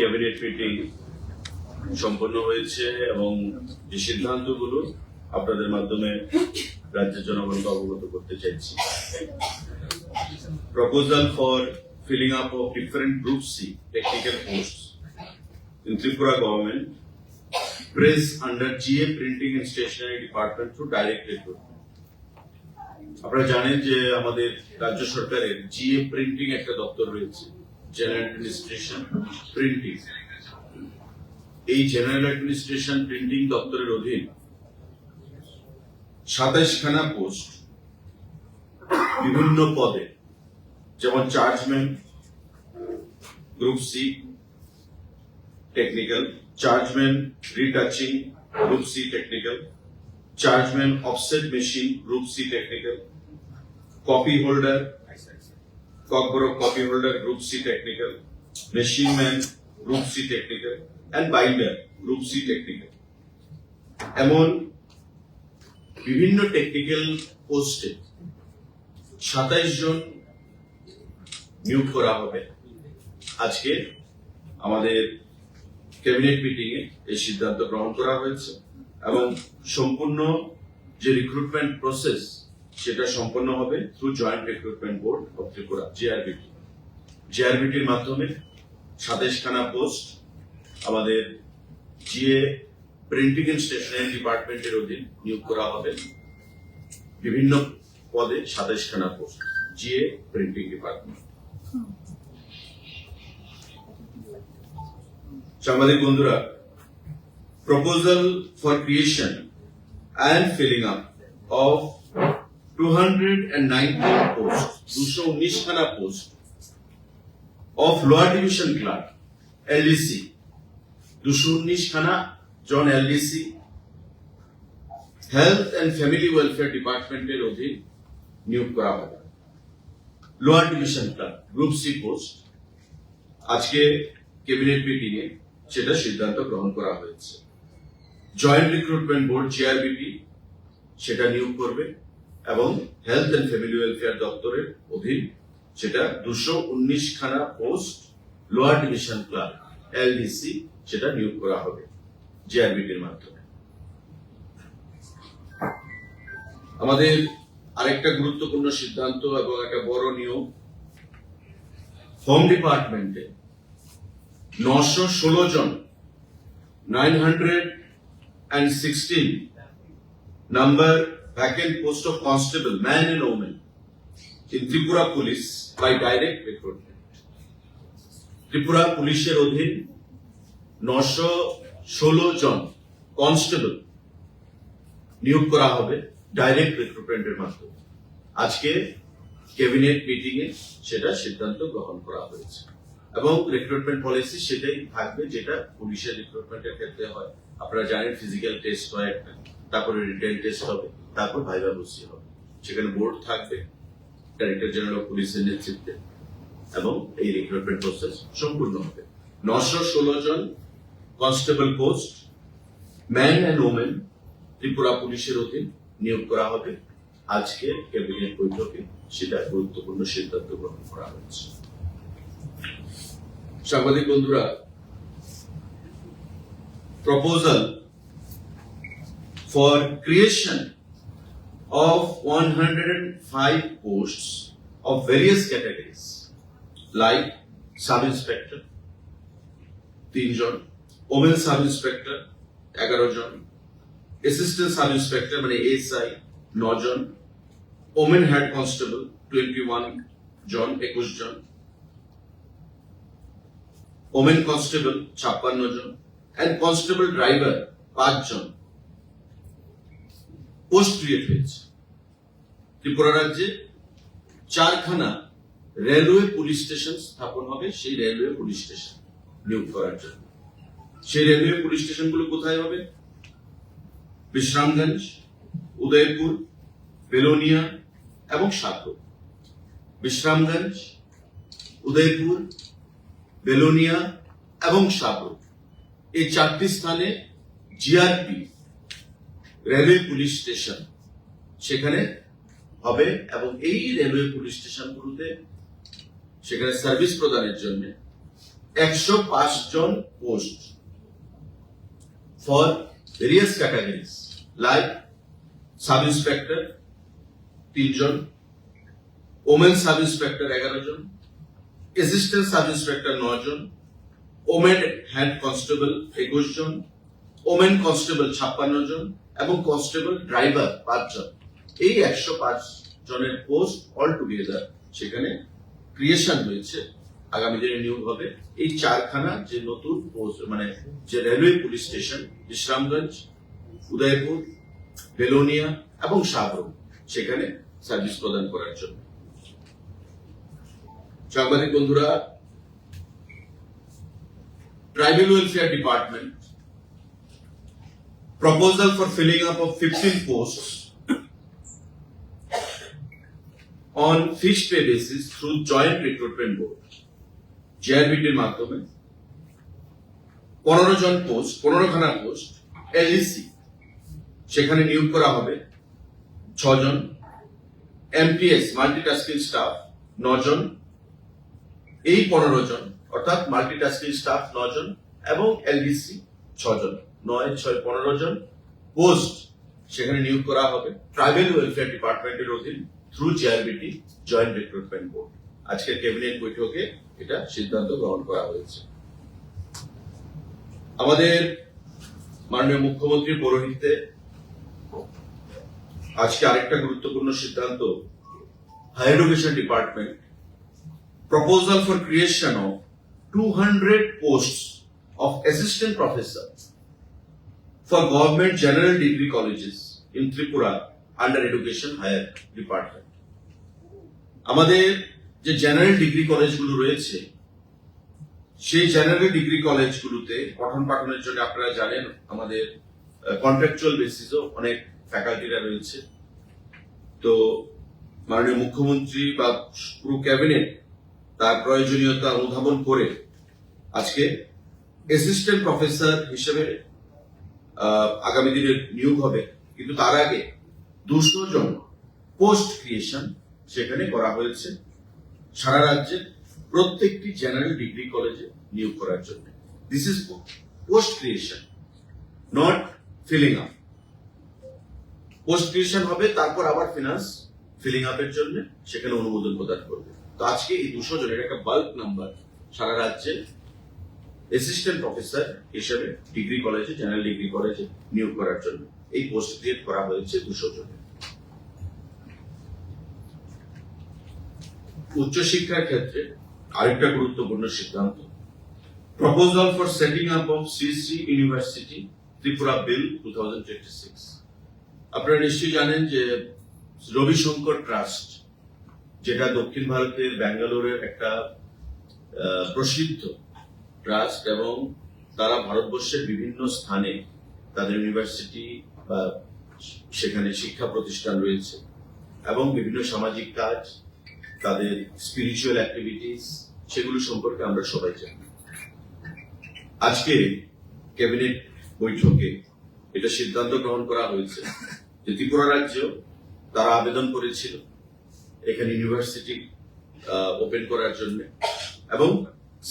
Cabinet meeting সম্পন্ন হয়েছে এবং যে সিদ্ধান্তগুলো আপনাদের মাধ্যমে রাজ্যের জনগণকে অবগত করতে চাইছি। Proposal for filling up of different Group C technical posts in Tripura government press under GA Printing and Stationery Department through direct recruitment. আপনারা জানেন যে আমাদের রাজ্য সরকারের GA Printing একটা দপ্তর রয়েছে, জেনারেল অ্যাডমিনিস্ট্রেশন প্রিন্টিং। এই জেনারেল অ্যাডমিনিস্ট্রেশন প্রিন্টিং দপ্তরের অধীন 27 খানা পোস্ট বিভিন্ন পদে, যেমন chargeman group C technical, chargeman retouching group C technical, chargeman offset machine group C technical, copy holder cockborough copy holder group C technical, machine man group C technical and binder group C technical। এমন বিভিন্ন technical পোস্টে 27 জন নিয়োগ করা হবে। আজকে আমাদের cabinet meeting এ এই সিদ্ধান্ত গ্রহণ করা হয়েছে এবং সম্পূর্ণ যে রিক্রুটমেন্ট প্রসেস সেটা সম্পন্ন হবে through joint recruitment board of Tripura JRBT. জিআরবিটির মাধ্যমে 27 খানা পোস্ট আমাদের জিএ প্রিন্টিং এন্ড স্টেশনারি ডিপার্টমেন্টের অধীন নিয়োগ করা হবে। বিভিন্ন পদে 27 খানা পোস্ট জিএ প্রিন্টিং ডিপার্টমেন্ট। সাংবাদিক বন্ধুরা, proposal for creation and filling up of 219 posts, 219 খানা post of lower division clerk LDC, 219 খানা জন LDC health and family welfare ডিপার্টমেন্টের অধীন নিয়োগ করা হবে। Lower division clerk group C post আজকে ক্যাবিনেট মিটিং এ সেটা সিদ্ধান্ত গ্রহণ করা হয়েছে। জয়েন্ট রিক্রুটমেন্ট বোর্ড জিআরবিটি সেটা নিয়োগ করবে এবং হেলথ এন্ড ফ্যামিলি ওয়েলফেয়ার দপ্তরের অধীন সেটা 219 খানা post lower division clerk LDC সেটা নিয়োগ করা হবে জিআরবিটির মাধ্যমে। আমাদের আরেকটা গুরুত্বপূর্ণ সিদ্ধান্ত এবং একটা বড় নিয়োগ, হোম ডিপার্টমেন্টে 916 জন 916 number vacant post of constable man and woman in Tripura Police by direct recruitment। Tripura পুলিশের অধীন 916 জন কনস্টেবল নিয়োগ করা হবে ডাইরেক্ট রিক্রুটমেন্টের মাধ্যমে। আজকে ক্যাবিনেট মিটিং এ সেটা সিদ্ধান্ত গ্রহণ করা হয়েছে এবং রিক্রুটমেন্ট পলিসি সেটাই থাকবে যেটা পুলিশের রিক্রুটমেন্টের ক্ষেত্রে হয়। আপনারা জানেন ফিজিক্যাল টেস্ট হয় একটা, তারপরে রিটেন টেস্ট হবে, তারপর ভাইভা বসি হবে। সেখানে বোর্ড থাকবে ডাইরেক্টর জেনারেল অফ পুলিশের নেতৃত্বে এবং এই রিক্রুটমেন্ট প্রসেস সম্পূর্ণ হবে। 916 জন constable post man and women Tripura পুলিশের অধীন নিয়োগ করা হবে। আজকে ক্যাবিনেট বৈঠকে সেটা গুরুত্বপূর্ণ সিদ্ধান্ত গ্রহণ করা হয়েছে। সাংবাদিক বন্ধুরা, proposal for creation of 105 posts of various categories like sub-inspector 3 জন, women sub-inspector 11 জন, assistant sub-inspector মানে ASI 9 জন, women head constable 21 জন 21 জন, women constable 56 জন and constable driver 5 জন পোস্ট ক্রিয়েট হয়েছে। ত্রিপুরা রাজ্যে 4 খানা রেলওয়ে পুলিশ স্টেশন স্থাপন হবে সেই রেলওয়ে পুলিশ স্টেশন নিয়োগ করার জন্য। সেই রেলওয়ে পুলিশ স্টেশনগুলো কোথায় হবে? বিশ্রামগঞ্জ, উদয়পুর, বেলোনিয়া এবং সাতপুর। বিশ্রামগঞ্জ, উদয়পুর, বেলোনিয়া এবং সাতপুর এই 4টি স্থানে জিআরপি রেলওয়ে পুলিশ স্টেশন সেখানে হবে এবং এই রেলওয়ে পুলিশ স্টেশনগুলোতে সেখানে সার্ভিস প্রদানের জন্য 105 জন post for various categories like sub inspector 3 জন, ওমেন সাব ইন্সপেক্টর 11 জন, অ্যাসিস্ট্যান্ট সাব ইন্সপেক্টর 9 জন, ওমেন হেড কনস্টেবল 21 জন, ওমেন কনস্টেবল 56 জন এবং কনস্টেবল ড্রাইভার 5 জন। এই 105 জনের পোস্ট অল টুগেদার সেখানে ক্রিয়েশন হয়েছে, আগামী দিনে নিয়োগ হবে। এই 4খানা যে নতুন পোস্ট মানে যে railway police station Bishramganj, Udaipur, Belonia এবং শাহরুখ সেখানে সার্ভিস প্রদান করার জন্য। সাংবাদিক বন্ধুরা, tribal welfare department proposal for filling up of 15 posts on fixed pay basis through joint recruitment board JRBT এর মাধ্যমে 15 জন পোস্ট 15খানা পোস্ট LEC সেখানে নিয়োগ করা হবে 6 জন, MTS মাল্টিটাস্কিং স্টাফ 9 জন। এই 15 জন অর্থাৎ মাল্টিটাস্কিং স্টাফ 9 জন এবং LDC 6 জন, 9, 6, 15 জন পোস্ট সেখানে নিয়োগ করা হবে ট্রাইবাল ওয়েলফেয়ার ডিপার্টমেন্টের অধীন through JRBT joint recruitment board. আজকের ক্যাবিনেট বৈঠকে এটা সিদ্ধান্ত গ্রহণ করা হয়েছে। আমাদের মাননীয় মুখ্যমন্ত্রীর পৌরোহিত্যে আজকে আরেকটা গুরুত্বপূর্ণ সিদ্ধান্ত, higher education department proposal for creation of 200 posts of assistant professor for government general degree colleges in Tripura under education higher department. আমাদের যে জেনারেল ডিগ্রি কলেজগুলো রয়েছে সেই জেনারেল ডিগ্রি কলেজগুলোতে পঠন পাঠনের জন্য আপনারা জানেন আমাদের কন্ট্রাকচুয়াল বেসিসও অনেক ফ্যাকাল্টিরা রয়েছে। তো মাননীয় মুখ্যমন্ত্রী বা পুরো ক্যাবিনেট তার প্রয়োজনীয়তা অনুধাবন করে আজকে অ্যাসিস্ট্যান্ট প্রফেসর হিসেবে আগামী দিনে নিয়োগ হবে, কিন্তু তার আগে 200 জন পোস্ট ক্রিয়েশন সেখানে করা হয়েছে সারা রাজ্যে প্রত্যেকটি জেনারেল ডিগ্রি কলেজে নিয়োগ করার জন্য। This is post creation, not filling up. Post creation হবে, তারপর আবার ফিনান্স ফিলিং আপের জন্য সেখানে অনুমোদন প্রদান করবে। তো আজকে এই 200 জনের একটা বাল্ক নাম্বার সারা রাজ্যে অ্যাসিস্ট্যান্ট প্রফেসর হিসেবে ডিগ্রি কলেজে জেনারেল ডিগ্রি কলেজে নিয়োগ করার জন্য এই পোস্ট ক্রিয়েট করা হয়েছে 200 জনের। উচ্চশিক্ষার ক্ষেত্রে আরেকটা গুরুত্বপূর্ণ সিদ্ধান্ত, proposal for setting up of Shri University Tripura bill 2026। আপনারা নিশ্চয়ই জানেন যে রবিশঙ্কর ট্রাস্ট, যেটা দক্ষিণ ভারতের ব্যাঙ্গালোরের একটা প্রসিদ্ধ ট্রাস্ট এবং তারা ভারতবর্ষের বিভিন্ন স্থানে তাদের ইউনিভার্সিটি বা সেখানে শিক্ষা প্রতিষ্ঠান রয়েছে এবং বিভিন্ন সামাজিক কাজ, তাদের স্পিরিচুয়াল অ্যাক্টিভিটিস, সেগুলো সম্পর্কে আমরা সবাই জানি। আজকে ক্যাবিনেট বৈঠকে এটা সিদ্ধান্ত গ্রহণ করা হয়েছে যে ত্রিপুরা রাজ্য তারা আবেদন করেছিল এখানে ইউনিভার্সিটি ওপেন করার জন্য এবং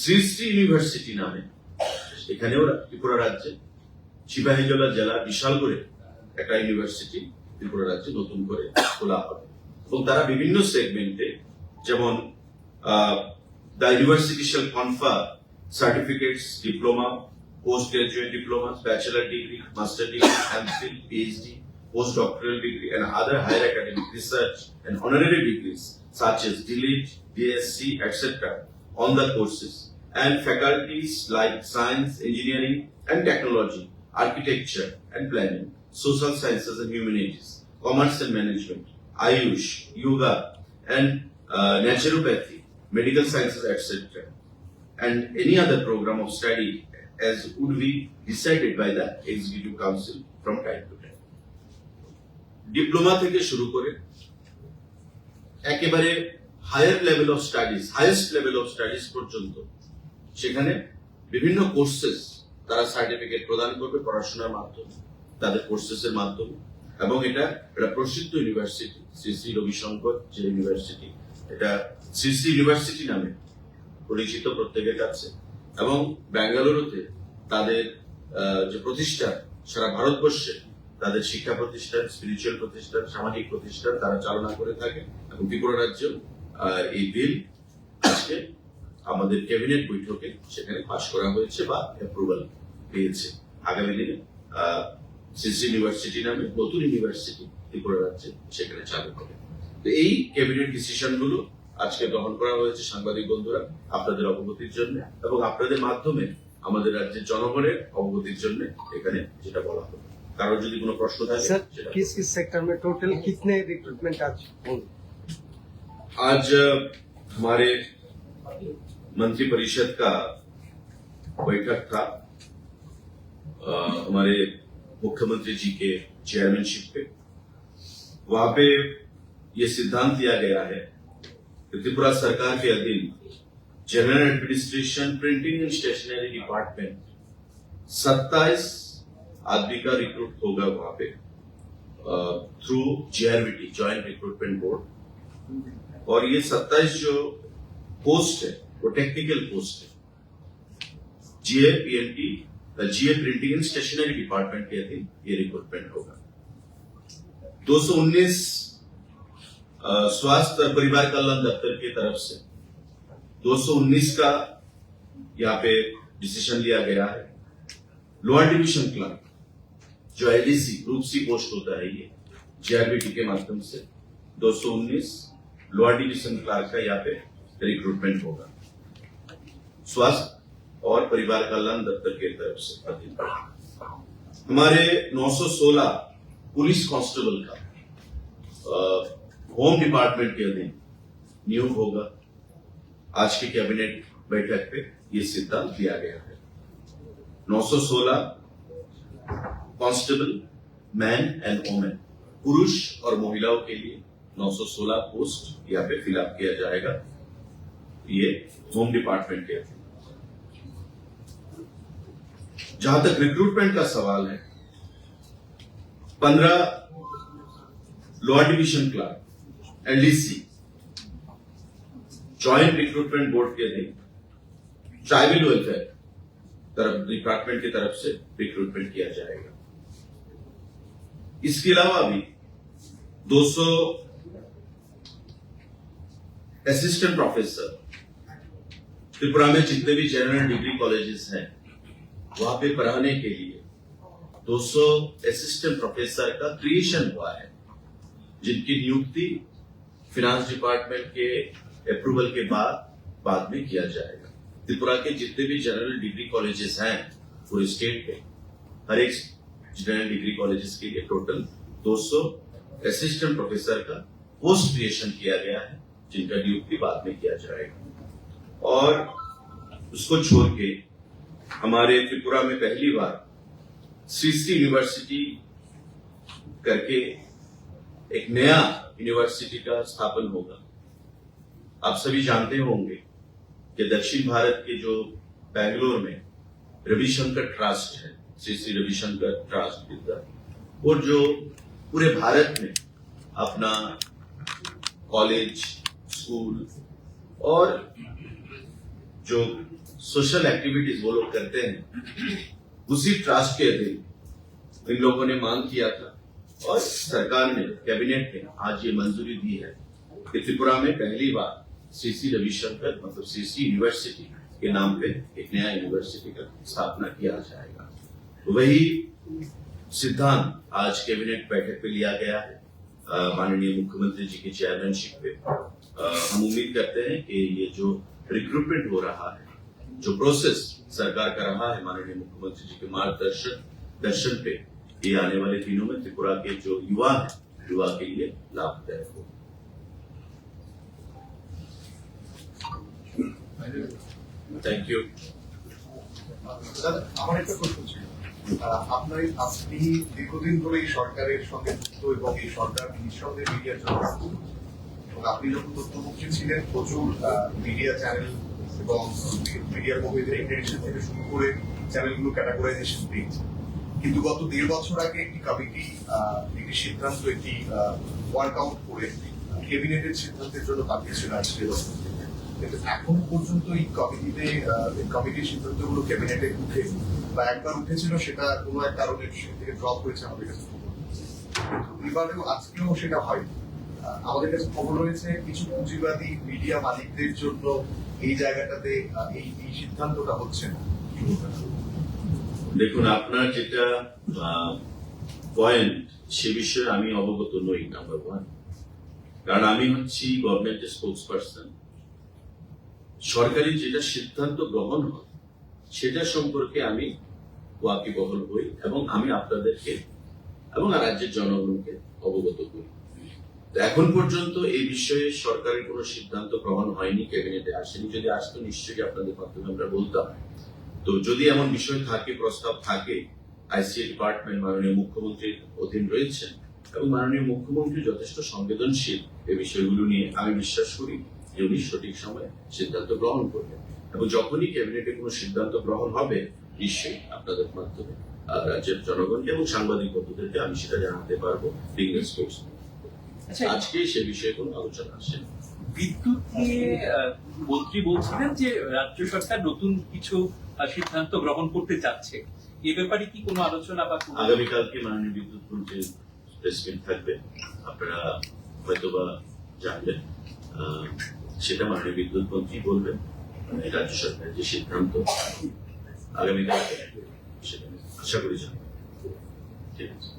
শ্রী ইউনিভার্সিটি নামে এখানেও ত্রিপুরা রাজ্যে সিপাহীজলা জেলা বিশাল করে একটা ইউনিভার্সিটি ত্রিপুরা রাজ্যে নতুন করে খোলা হবে এবং তারা বিভিন্ন সেগমেন্টে, যেমন the university shall কনফার certificates, diploma, post graduate diplomas, bachelor degree, master degree, MPhil, PhD, postdoctoral degree, and other higher academic research and honorary degrees such as DLIT, DSc, etc. on the courses and faculties like science, engineering and technology, architecture and planning, social sciences and humanities, commerce and management, Ayush, yoga and naturopathy, medical sciences, etc. and any other program of study as would be decided by the Executive Council from time to time. Diploma থেকে শুরু করে একেবারে higher level of studies, highest level of studies পর্যন্ত সেখানে বিভিন্ন courses তারা certificate প্রদান করবে পড়াশোনার মাধ্যমে, তাদের কোর্সেসের মাধ্যমে। এবং এটা প্রসিদ্ধ ইউনিভার্সিটি শ্রী রবিশঙ্কর যে ইউনিভার্সিটি, এটা শ্রী ইউনিভার্সিটি নামে পরিচিত প্রত্যেকের কাছে। এবং বেঙ্গালুরুতে তাদের যে প্রতিষ্ঠান সারা ভারতবর্ষে তাদের শিক্ষা প্রতিষ্ঠান, স্পিরিচুয়াল প্রতিষ্ঠান, সামাজিক প্রতিষ্ঠান তারা চালনা করে থাকে এবং ত্রিপুরা রাজ্য এই বিল আজকে আমাদের ক্যাবিনেট বৈঠকে সেখানে পাশ করা হয়েছে বা অ্যাপ্রুভাল পেয়েছে। আগামী দিনে সিসি ইউনিভার্সিটি নামে নতুন ইউনিভার্সিটি ত্রিপুরা রাজ্যে সেখানে চালু হবে। তো এই ক্যাবিনেট ডিসিশন গুলো আজকে গ্রহণ করা হয়েছে সাংবাদিক বন্ধুরা আপনাদের অবগতির জন্য এবং আপনাদের মাধ্যমে আমাদের রাজ্যের জনগণের অবগতির জন্য এখানে যেটা বলা হলো। কারো যদি কোনো प्रश्न থাকে सर किस किस सेक्टर में टोटल कितने रिक्रूटमेंट आज होंगे? आज हमारे मंत्री परिषद का बैठक था हमारे मुख्यमंत्री जी के चेयरमैनशिप पे। वहां पे ये सिद्धांत लिया गया है कि त्रिपुरा सरकार के अधीन general administration printing and stationery department 27 आदमी का रिक्रूट होगा वहां पे through JRVT joint recruitment board. और ये 27 जो पोस्ट है वो टेक्निकल पोस्ट है। GA printing and stationery department के अधीन ये रिक्रूटमेंट होगा। 219 स्वास्थ्य और परिवार कल्याण दफ्तर की तरफ से 219 का यहाँ पे डिसीजन लिया गया है। लोअर डिवीजन क्लर्क जो LDC ग्रुप सी पोस्ट होता है ये JRVT के माध्यम से 219 लोअर डिवीजन क्लर्क का यहाँ पे रिक्रूटमेंट होगा स्वास्थ्य और परिवार कल्याण दफ्तर की तरफ से। हमारे 916 पुलिस कांस्टेबल का होम डिपार्टमेंट के अधीन नियोग होगा। आज के कैबिनेट बैठक पे ये सिद्धांत दिया गया है। 916 कांस्टेबल मैन एंड वुमेन पुरुष और महिलाओं के लिए 916 पोस्ट यहाँ पे फिलअप किया जाएगा ये होम डिपार्टमेंट के अधीन। जहां तक रिक्रूटमेंट का सवाल है 15 lower division clerk LDC joint recruitment board के अधीन ट्राइबल वेलफेयर डिपार्टमेंट की तरफ से रिक्रूटमेंट किया जाएगा। इसके अलावा भी 200 असिस्टेंट प्रोफेसर त्रिपुरा में जितने भी जनरल डिग्री कॉलेजेस हैं वहां पे पढ़ाने के लिए 200 असिस्टेंट प्रोफेसर का क्रिएशन हुआ है जिनकी नियुक्ति फिनांस डिपार्टमेंट के अप्रूवल के बाद में किया जाएगा। त्रिपुरा के जितने भी जनरल डिग्री कॉलेजेस हैं पूरे स्टेट के हर एक जनरल डिग्री कॉलेजेस के लिए टोटल 200 असिस्टेंट प्रोफेसर का पोस्ट क्रिएशन किया गया है जिनका नियुक्ति बाद में किया जाएगा। और उसको छोड़ के हमारे त्रिपुरा में पहली बार श्री यूनिवर्सिटी करके एक नया यूनिवर्सिटी का स्थापन होगा। आप सभी जानते होंगे कि दक्षिण भारत के जो बेंगलोर में रविशंकर ट्रस्ट है, श्री रविशंकर ट्रस्ट वो जो पूरे भारत में अपना कॉलेज स्कूल और जो सोशल एक्टिविटीज वो लोग करते हैं उसी ट्रस्ट के अधीन इन लोगों ने मांग किया था और सरकार ने कैबिनेट ने आज ये मंजूरी दी है कि त्रिपुरा में पहली बार श्री रविशंकर मतलब श्री यूनिवर्सिटी के नाम पे एक नया यूनिवर्सिटी का स्थापना किया जाएगा। तो वही सिद्धांत आज कैबिनेट बैठक पे लिया गया है माननीय मुख्यमंत्री जी की चेयरमैनशिप पे। हम उम्मीद करते हैं कि ये जो रिक्रूटमेंट हो रहा है जो प्रोसेस सरकार कर रहा है माननीय मुख्यमंत्री जी के मार्गदर्शन पे ये आने वाले दिनों में त्रिपुरा के जो युवा है युवा के लिए लाभदायक हो। Thank you. আমার একটা প্রশ্ন ছিল আপনি দীর্ঘদিন ধরে এই সরকারের সঙ্গে যুক্ত এবং এই সরকার নিঃসন্দেহে মিডিয়ার জন্য এবং আপনি যখন তথ্যমন্ত্রী ছিলেন প্রচুর মিডিয়া চ্যানেল এবং মিডিয়ার কর্মীদের ইন্টারেকশন থেকে শুরু করে চ্যানেলগুলো ক্যাটাগরাইজেশন পেয়েছে। কিন্তু গত 1.5 বছর আগে একটি কমিটি একটি সিদ্ধান্ত একটি ওয়ার্কআউট করে ক্যাবিনেটের সিদ্ধান্তের জন্য পাঠিয়েছিল আজকে কিন্তু এখনো পর্যন্ত এই কমিটির সিদ্ধান্তগুলো ক্যাবিনেটে উঠে বা একবার উঠেছিল সেটা কোনো এক কারণে সেখান থেকে ড্রপ হয়েছে আমাদের কাছে খবর। এবারেও আজকেও সেটা হয়। আমাদের কাছে খবর রয়েছে কিছু পুঁজিবাদী মিডিয়া মালিকদের জন্য এই জায়গাটাতে এই সিদ্ধান্তটা হচ্ছে না। দেখুন, আপনার যেটা পয়েন্ট সে বিষয়ে আমি অবগত নই, নাম্বার ওয়ান। কারণ আমি হচ্ছি গভর্নমেন্টের স্পোক্স পার্সন। সরকারি যেটা সিদ্ধান্ত গ্রহণ হয় সেটা সম্পর্কে আমি ওয়াকিবহল হই এবং আমি আপনাদেরকে এবং রাজ্যের জনগণকে অবগত করি। তো এখন পর্যন্ত এই বিষয়ে সরকারের কোনো সিদ্ধান্ত গ্রহণ হয়নি, ক্যাবিনেটে আসেনি। যদি আসতো নিশ্চয়ই আপনাদের মাধ্যমে আমরা বলতাম। তো যদি এমন বিষয় থাকে, প্রস্তাব থাকে, আইসিএ ডিপার্টমেন্ট মাননীয় মুখ্যমন্ত্রীর অধীন রয়েছেন এবং মাননীয় মুখ্যমন্ত্রী যথেষ্ট সংবেদনশীল এই বিষয়গুলো নিয়ে, আমি বিশ্বাস করি যে উনি সঠিক সময়ে সিদ্ধান্ত গ্রহণ করবেন। এবং যখনই ক্যাবিনেটে কোনো সিদ্ধান্ত গ্রহণ হবে নিশ্চয়ই আপনাদের মাধ্যমে রাজ্যের জনগণকে এবং সাংবাদিক বন্ধুদেরকে আমি সেটা জানাতে পারবো। আচ্ছা, আজকে সে বিষয়ে কোনো আলোচনা আসে না। বিদ্যুৎ নিয়ে মন্ত্রী বলছিলেন যে রাজ্য সরকার নতুন কিছু সিদ্ধান্ত গ্রহণ করতে যাচ্ছে, এ ব্যাপারে কি কোনো আলোচনা বা আগামীকালকে মাননীয় বিদ্যুৎ মন্ত্রীর প্রেস মিট থাকবে, আপনারা হয়তোবা জানবেন। সেটা মাননীয় বিদ্যুৎ মন্ত্রী বলবেন। রাজ্য সরকারের যে সিদ্ধান্ত আগামীকালকে, সেটা আশা করি জানবেন। ঠিক আছে।